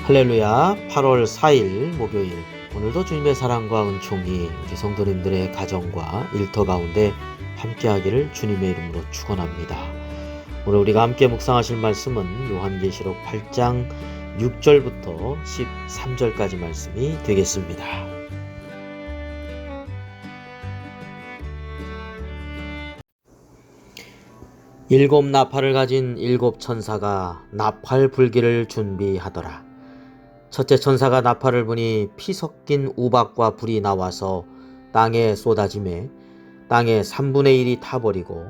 할렐루야. 8월 4일 목요일, 오늘도 주님의 사랑과 은총이 우리 성도님들의 가정과 일터 가운데 함께하기를 주님의 이름으로 축원합니다. 오늘 우리가 함께 묵상하실 말씀은 요한계시록 8장 6절부터 13절까지 말씀이 되겠습니다. 일곱 나팔을 가진 일곱 천사가 나팔 불기를 준비하더라. 첫째 천사가 나팔을 부니 피 섞인 우박과 불이 나와서 땅에 쏟아지매 땅의 3분의 1이 타버리고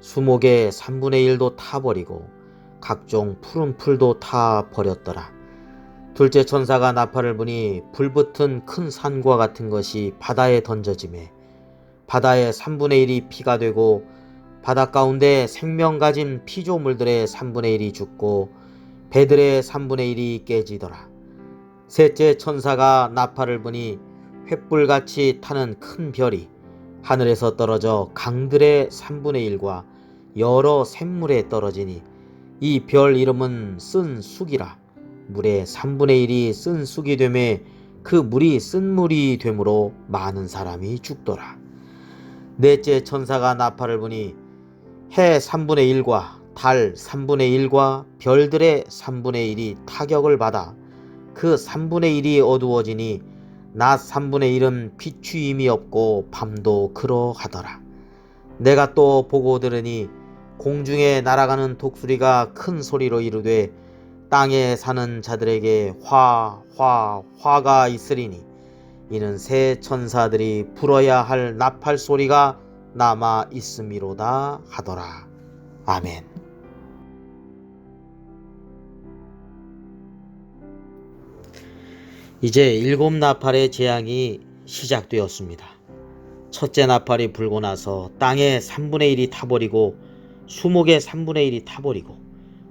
수목의 3분의 1도 타버리고 각종 푸른 풀도 타버렸더라. 둘째 천사가 나팔을 부니 불붙은 큰 산과 같은 것이 바다에 던져지매 바다의 3분의 1이 피가 되고 바다 가운데 생명 가진 피조물들의 3분의 1이 죽고 배들의 3분의 1이 깨지더라. 셋째 천사가 나팔을 부니 횃불같이 타는 큰 별이 하늘에서 떨어져 강들의 3분의 1과 여러 샘물에 떨어지니 이 별 이름은 쓴 쑥이라. 물의 3분의 1이 쓴 쑥이 되매 그 물이 쓴 물이 되므로 많은 사람이 죽더라. 넷째 천사가 나팔을 부니 해 3분의 1과 달 3분의 1과 별들의 3분의 1이 타격을 받아 그 3분의 1이 어두워지니 낮 3분의 1은 비추임이 없고 밤도 그러하더라. 내가 또 보고 들으니 공중에 날아가는 독수리가 큰 소리로 이르되 땅에 사는 자들에게 화가 있으리니 이는 새 천사들이 불어야 할 나팔 소리가 남아 있음이로다 하더라. 아멘. 이제 일곱 나팔의 재앙이 시작되었습니다. 첫째 나팔이 불고 나서 땅의 3분의 1이 타버리고 수목의 3분의 1이 타버리고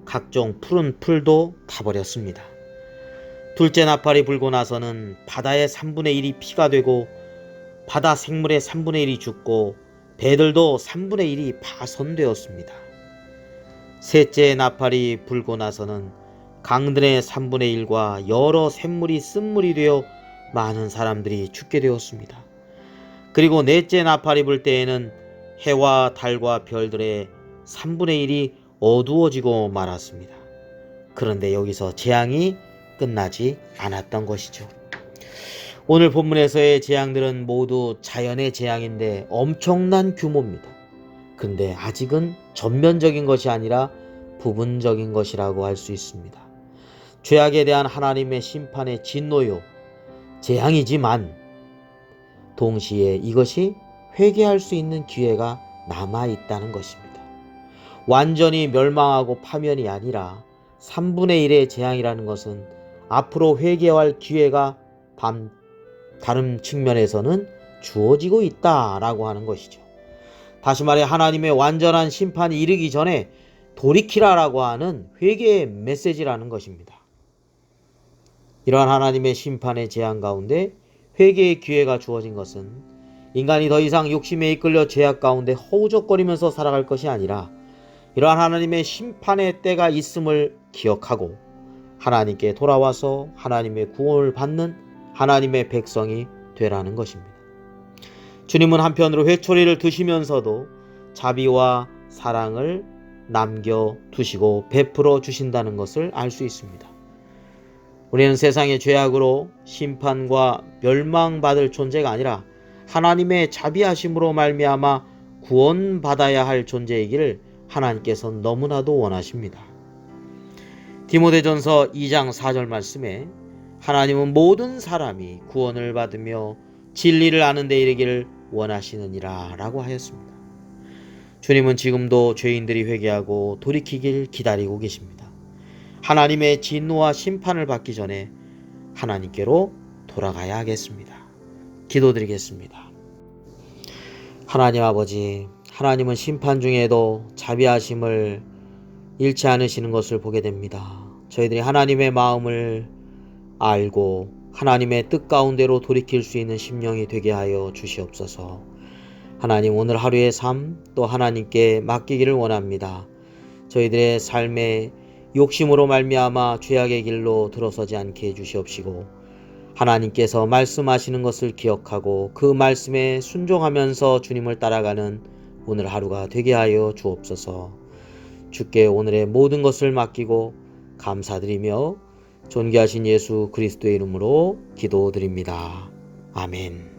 각종 푸른 풀도 타버렸습니다. 둘째 나팔이 불고 나서는 바다의 3분의 1이 피가 되고 바다 생물의 3분의 1이 죽고 배들도 3분의 1이 파손되었습니다. 셋째 나팔이 불고 나서는 강들의 3분의 1과 여러 샘물이 쓴물이 되어 많은 사람들이 죽게 되었습니다. 그리고 넷째 나팔이 불 때에는 해와 달과 별들의 3분의 1이 어두워지고 말았습니다. 그런데 여기서 재앙이 끝나지 않았던 것이죠. 오늘 본문에서의 재앙들은 모두 자연의 재앙인데 엄청난 규모입니다. 근데 아직은 전면적인 것이 아니라 부분적인 것이라고 할 수 있습니다. 죄악에 대한 하나님의 심판의 진노요, 재앙이지만 동시에 이것이 회개할 수 있는 기회가 남아있다는 것입니다. 완전히 멸망하고 파면이 아니라 3분의 1의 재앙이라는 것은 앞으로 회개할 기회가 다른 측면에서는 주어지고 있다라고 하는 것이죠. 다시 말해 하나님의 완전한 심판이 이르기 전에 돌이키라라고 하는 회개의 메시지라는 것입니다. 이러한 하나님의 심판의 재앙 가운데 회개의 기회가 주어진 것은 인간이 더 이상 욕심에 이끌려 죄악 가운데 허우적거리면서 살아갈 것이 아니라 이러한 하나님의 심판의 때가 있음을 기억하고 하나님께 돌아와서 하나님의 구원을 받는 하나님의 백성이 되라는 것입니다. 주님은 한편으로 회초리를 드시면서도 자비와 사랑을 남겨두시고 베풀어 주신다는 것을 알 수 있습니다. 우리는 세상의 죄악으로 심판과 멸망받을 존재가 아니라 하나님의 자비하심으로 말미암아 구원받아야 할 존재이기를 하나님께서 너무나도 원하십니다. 디모데전서 2장 4절 말씀에 하나님은 모든 사람이 구원을 받으며 진리를 아는 데 이르기를 원하시느니라 라고 하였습니다. 주님은 지금도 죄인들이 회개하고 돌이키길 기다리고 계십니다. 하나님의 진노와 심판을 받기 전에 하나님께로 돌아가야 하겠습니다. 기도드리겠습니다. 하나님 아버지, 하나님은 심판 중에도 자비하심을 잃지 않으시는 것을 보게 됩니다. 저희들이 하나님의 마음을 알고 하나님의 뜻 가운데로 돌이킬 수 있는 심령이 되게 하여 주시옵소서. 하나님, 오늘 하루의 삶 또 하나님께 맡기기를 원합니다. 저희들의 삶에 욕심으로 말미암아 죄악의 길로 들어서지 않게 해주시옵시고 하나님께서 말씀하시는 것을 기억하고 그 말씀에 순종하면서 주님을 따라가는 오늘 하루가 되게 하여 주옵소서. 주께 오늘의 모든 것을 맡기고 감사드리며 존귀하신 예수 그리스도의 이름으로 기도드립니다. 아멘.